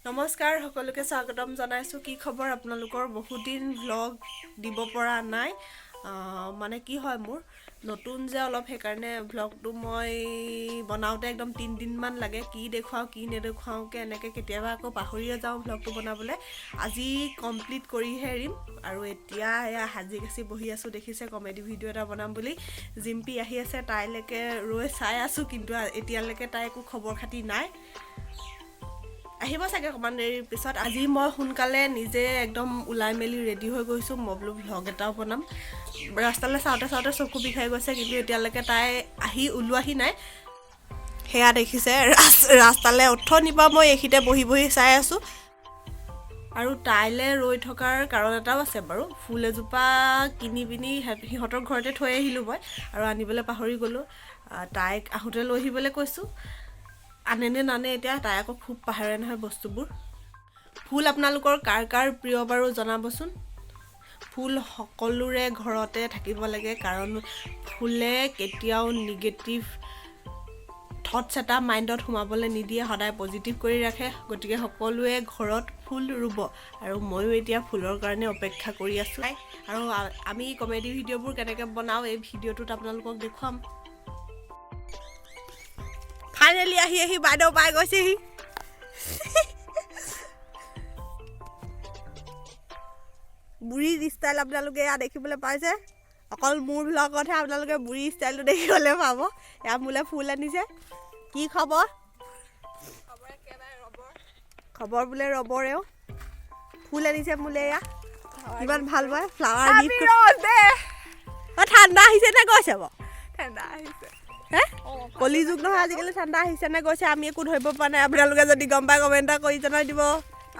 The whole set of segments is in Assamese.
নমস্কাৰ সকলোকে স্বাগতম জনাইছোঁ। কি খবৰ আপোনালোকৰ? বহুত দিন ভ্লগ দিব পৰা নাই, মানে কি হয় মোৰ নতুন যে অলপ, সেইকাৰণে ভ্লগটো মই বনাওঁতে একদম 3 দিনমান লাগে। কি দেখুৱাওঁ কি নেদেখুৱাওঁকৈ এনেকৈ কেতিয়াবা আকৌ পাহৰিয়ে যাওঁ ভ্লগটো বনাবলৈ। আজি কমপ্লিট কৰিহে এৰিম। আৰু এতিয়া এয়া সাজি কাচি বহি আছোঁ, দেখিছে কমেডি ভিডিঅ' এটা বনাম বুলি। জিম্পি আহি আছে, তাইলৈকে ৰৈ চাই আছোঁ, কিন্তু এতিয়ালৈকে তাই একো খবৰ খাতি নাই। আহিব চাগে অকণমান দেৰিৰ পিছত। আজি মই সোনকালে নিজে একদম ওলাই মেলি ৰেডি হৈ গৈছোঁ। মই বোলো ভ্লগ এটাও বনাম। ৰাস্তালৈ চাওঁতে চাওঁতে চকু বিষাই গৈছে, কিন্তু এতিয়ালৈকে তাই ওলোৱাহি নাই। সেয়া দেখিছে ৰাস্তালৈ অথনিৰ পৰা মই এইখিনিতে বহি বহি চাই আছোঁ। আৰু তাইলৈ ৰৈ থকাৰ কাৰণ এটাও আছে বাৰু। ফুল এজোপা কিনি পিনি সিহঁতৰ ঘৰতে থৈ আহিলোঁ মই, আৰু আনিবলৈ পাহৰি গ'লোঁ। তাইক আহোঁতে লৈ আহিবলৈ কৈছোঁ। আনে নে নানে এতিয়া, তাই আকৌ খুব পাহৰে নহয় বস্তুবোৰ। ফুল আপোনালোকৰ কাৰ কাৰ প্ৰিয় বাৰু জনাবচোন। ফুল সকলোৰে ঘৰতে থাকিব লাগে, কাৰণ ফুলে কেতিয়াও নিগেটিভ থটছ এটা মাইণ্ডত সোমাবলৈ নিদিয়ে, সদায় পজিটিভ কৰি ৰাখে। গতিকে সকলোৱে ঘৰত ফুল ৰুব, আৰু ময়ো এতিয়া ফুলৰ কাৰণে অপেক্ষা কৰি আছোঁ। আৰু আমি কমেডি ভিডিঅ'বোৰ কেনেকৈ বনাওঁ এই ভিডিঅ'টোত আপোনালোকক দেখুৱাম। ফাইনেলি আহি বাইদেউ পাই গৈছেহি। বুঢ়ী ষ্টাইল আপোনালোকে এয়া দেখিবলৈ পাইছে। অকল মোৰ ভ্লগতহে আপোনালোকে বুঢ়ী ষ্টাইলটো দেখিবলৈ পাব। এয়া মোলৈ ফুল আনিছে। কি খবৰ? খবৰ বোলে ৰবৰেও। ফুল আনিছে মোলৈ এয়া। ইমান ভাল পায় ফ্লাৱাৰ গিফ্ট। ঠাণ্ডা আহিছে নে গৈছে বাৰু? ঠাণ্ডা আহিছে। কলি যুগ নহয় আজিকালি, ঠাণ্ডা আহিছে নে গৈছে আমি একো ধৰিব পৰা নাই। আপোনালোকে যদি গম পায় কমেণ্ট এটা কৰি জনাই দিব।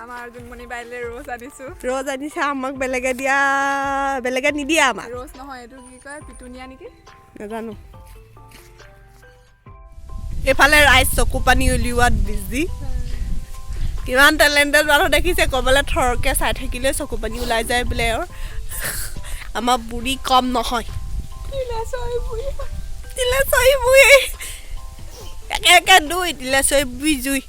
আমাৰ জোনমণি বাইলৈ ৰ'জ আনিছোঁ। ৰ'জ আনিছে আমাক, বেলেগে নিদিয়ে আমাক। ৰ'জ নহয়, এইটো কি কয়, পিটুনিয়া নেকি? নাজানো। এইফালে ৰাইজ চকু পানী উলিওৱাত বিজি। কিমান টেলেণ্টেড মানুহ দেখিছে, ক'বলৈ থৰকৈ চাই থাকিলে চকু পানী ওলাই যায় বোলে। আৰু আমাৰ বুঢ়ী কম নহয়। তিলেশ্বৰী বুঢ়ী একে দুই, তিলেশ্বৰী বুঢ়ী জুই।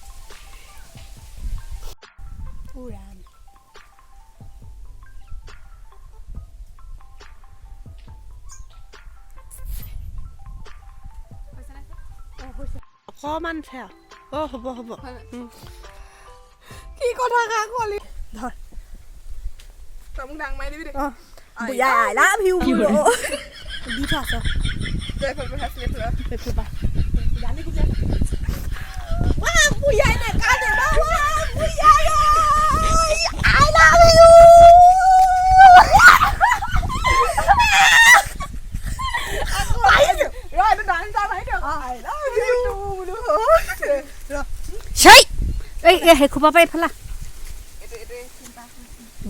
অকণমান চা। হ'ব কি কথা কা কোৱালি? ধৰ তই মোক ডাং মাৰি দিবি দেই। বুঢ়া আই লাভ ইউ দি থোৱা আছে। সেই খোপা পাই ফেলা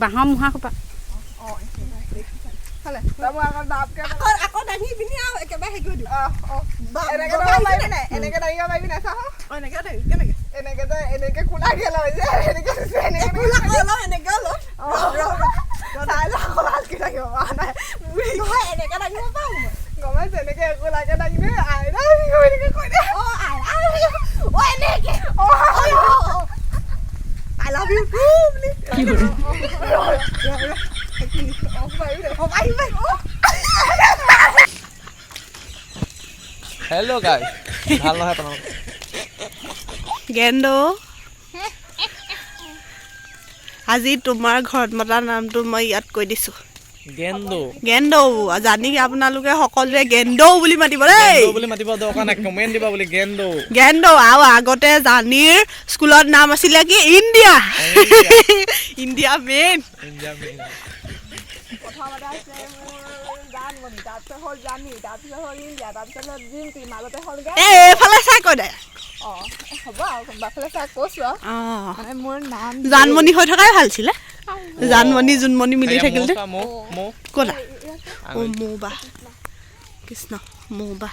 বাঁহৰ মুঢ়া খোপা। আকৌ দাঙি পিনি আৰু একেবাৰে হেৰি কৰি দিওঁ। এনেকে কোলাকে লয় যে এনেকে গমাইছে এনেকে কোলাকে দাঙিলে আইনা এনেকে কৈ দে। I love you too বুলি। হেল্ল' গাইজ, ভাল নহয় আপোনালোক? গেন্দো, আজি তোমাৰ ঘৰত মতা নামটো মই ইয়াত কৈ দিছোঁ। গেন্দো জানি আপোনালোকে সকলোৱে গেন্দো বুলি মাতিব দেই। বুলি মাতিব দৰকাৰ নাই, কমেণ্ট দিবা বুলি গেন্দো। আৰু আগতে জানিৰ স্কুলত নাম আছিলে কি? ইণ্ডিয়া। India main. প্ৰথমতে আছিলে মোৰ জানমণি, তাৰপিছত হ'ল জানি, তাৰপিছত হ'ল ইণ্ডিয়া, তাৰপিছত হ'ল জিম্পি, মাজতে হ'লগৈ এইফালে চাই কৈ দে। হ'ব আৰু কোনোবাফালে চাই কৈছোঁ আৰু মানে মোৰ নাম জানমণি হৈ থকাই ভাল আছিলে। জানমণি জোনমণি মিলি থাকিলে ক'লা মৌবা কৃষ্ণ মৌবা।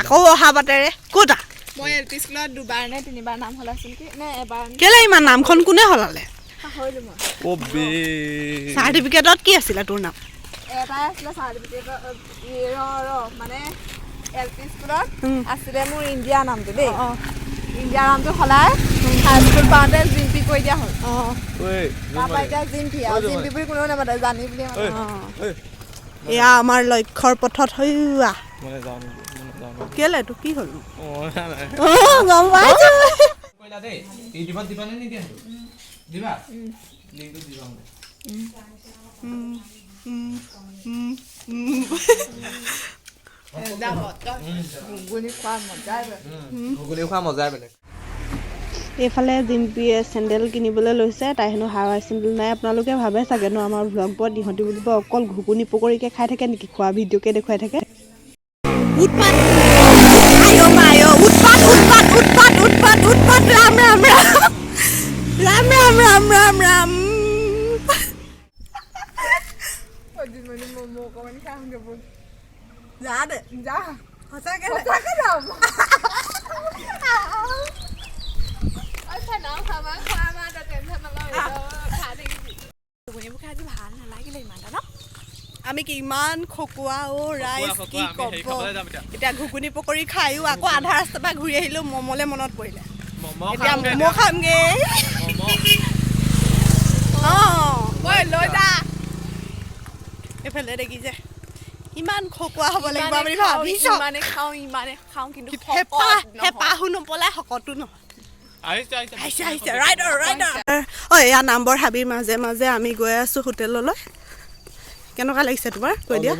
আকৌ অহা বাটেৰে ক'তা? মই এল পি স্কুলত 2বাৰ নে 3বাৰ নাম সলাইছিল কি নে এবাৰ? কেলে ইমান নামখন কোনে সলালে? পাহৰিলোঁ মই। চাৰ্টিফিকেটত কি আছিলে তোৰ নাম? এটাই আছিলে চাৰ্টিফিকেটত মানে এল পি স্কুলত আছিলে মোৰ ইণ্ডিয়া নামটো দেই। ইণ্ডিয়াৰ নামটো সলাই হাইস্কুল পাওঁতে জিম্পি কৰি দিয়া হ'ল অঁ ঐ তাৰপৰা এতিয়া জিম্পি আৰু জিম্পি বুলি কোনেও নামাতে জানি বুলি মাতে। এয়া আমাৰ লক্ষ্যৰ পথত হৈয়া মানে যাওঁ নেকি কেলে তোৰ কি হ'ল নাই গম পাইছো কইলা দেই ইউটিউবত দিবা নে নিদিয়া দিবা লিংকটো দিবা ঘুগুনি খোৱা মজাই ঘুগুনি খোৱা মজাই বেলেগ এইফালে জিম্পিয়ে চেণ্ডেল কিনিবলৈ লৈছে তাই হেনো হাৱাই চেণ্ডেল নাই আপোনালোকে ভাবে চাগে ন আমাৰ ব্লগবোৰত ইহঁতি বুলিব অকল ঘুগুনি পকৰিকে খাই থাকে নেকি খোৱা ভিডিঅ'কে দেখুৱাই থাকে উৎপাত ৰাম ৰাম ৰাম ৰাম ৰাম ৰাম ৰাম ৰাম মানে ম'ম' অকণমান খাওঁগে ব'ল যা দে যা সঁচাকে যাম আমি কিমান খকুৱা ৰাইজ কি ক'ব এতিয়া ঘুগুনি পকৰি খায়ো আকৌ আধা ৰাস্তাৰ পৰা ঘূৰি আহিলো ম'ম'লে মনত পৰিলে এতিয়া ম'ম' খামগে লৈ যা এইফালে দেখিছে ইমান খকুৱা হ'ব লাগিব বুলি ভাবিছ ইমানে খাওঁ কিন্তু হেঁপাহো নপলাই শকতো নহয় আহিছে আহিছে ৰাইডাৰ ঐ এয়া নামবৰ হাবিৰ মাজে মাজে আমি গৈ আছোঁ হোটেললৈ কেনেকুৱা লাগিছে তোমাৰ কৈ দিয়া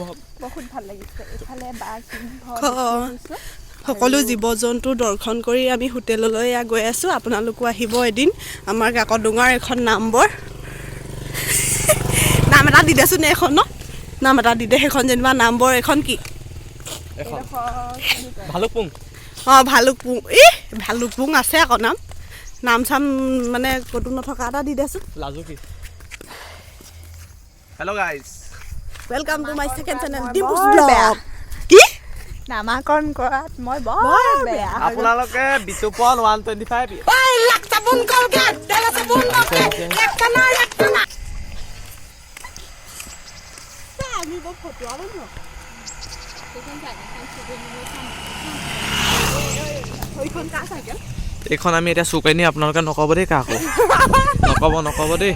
বহুত ভাল লাগিছে এইফালে বাঘ সিংহ সকলো জীৱ জন্তু দৰ্শন কৰি আমি হোটেললৈ গৈ আছোঁ আপোনালোকো আহিব এদিন আমাৰ কাকডোঙাৰ এখন নামবৰ নাম এটা দি দেচোন এখন ন নাম এটা দি দে সেইখন যেনিবা নামবৰ এখন কি এখন ভালুকপুং অঁ ভালুকপুং ভালুকপুং আছে আকৌ নাম চাম মানে ক'তো নথকা এটা দি দেচোন লাজুকী hello' guys welcome to my second channel Dimpu's blog কি নামাকৰণ কৰাত মই বৰ বেয়া আপোনালোকে বিতুপন 125 লাখ চাবোন কলগেট তেল চাবোন একটানা আমি বৰ ফটোৱা মানুহ এইখন কাৰ চাইকেল এইখন আমি এতিয়া চুকাই নি আপোনালোকে নক'ব দেই কাকো নক'ব দেই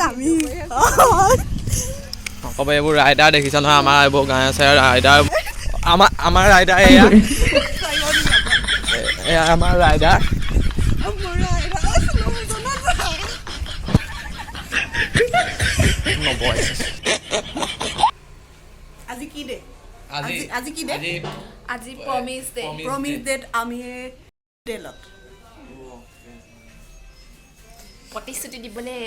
আমি নক'ব এইবোৰ ৰাইডাৰ দেখিছা নহয় আমাৰ এইবোৰ গাঁৱে আছে ৰাইডাৰ আমাৰ ৰাইডাৰ এয়া আমাৰ ৰাইডাৰ নবয় আজি কি দে আজি কি দে আজি প্ৰমিছ দে প্ৰমিছ ডেট আমি হোটেলত প্ৰতিশ্ৰুতি দিবলৈ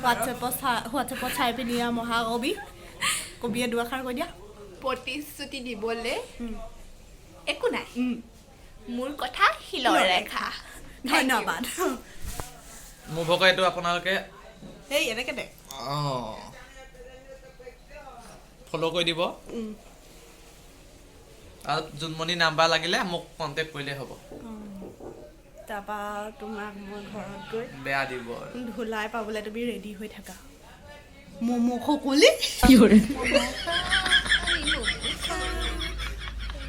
হোৱাটছএপত চাই পিনি মহাকবি কবিয়ে দুআষাৰ কৈ দিয়া প্ৰতিশ্ৰুতি দিবলৈ একো নাই মোৰ কথা শিলৰ ৰেখা ধন্যবাদ মোৰ ভক এইটো আপোনালোকে এই এনেকৈ দে ফ'ল' কৰি দিব আৰু জোনমণি নাম্বাৰ লাগিলে মোক কণ্টেক্ট কৰিলে হ'ব তাৰপৰা তোমাক মই ঘৰত গৈ বেয়া দিব ধুলাই পাবলৈ তুমি ৰেডি হৈ থাকা ম'ম' খকলি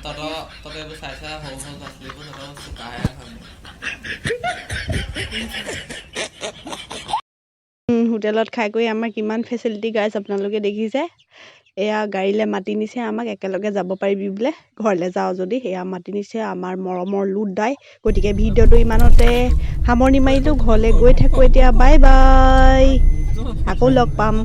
তহঁতে এইবোৰ চাই চাই সৰু সৰু ল'ৰা ছোৱালীবোৰ তহঁতৰ চোকাহে হয় হোটেলত খাই কৰি আমাক কিমান ফেচিলিটি গাইজ আপোনালোকে দেখিছে এয়া গাড়ীলৈ মাতি নিছে আমাক একেলগে যাব পাৰিবি বোলে ঘৰলৈ যাওঁ যদি এয়া মাতি নিছে আমাৰ মৰমৰ লুট দাই গতিকে ভিডিঅ'টো ইমানতে সামৰণি মাৰিলোঁ ঘৰলৈ গৈ থাকোঁ এতিয়া বাই বাই আকৌ লগ পাম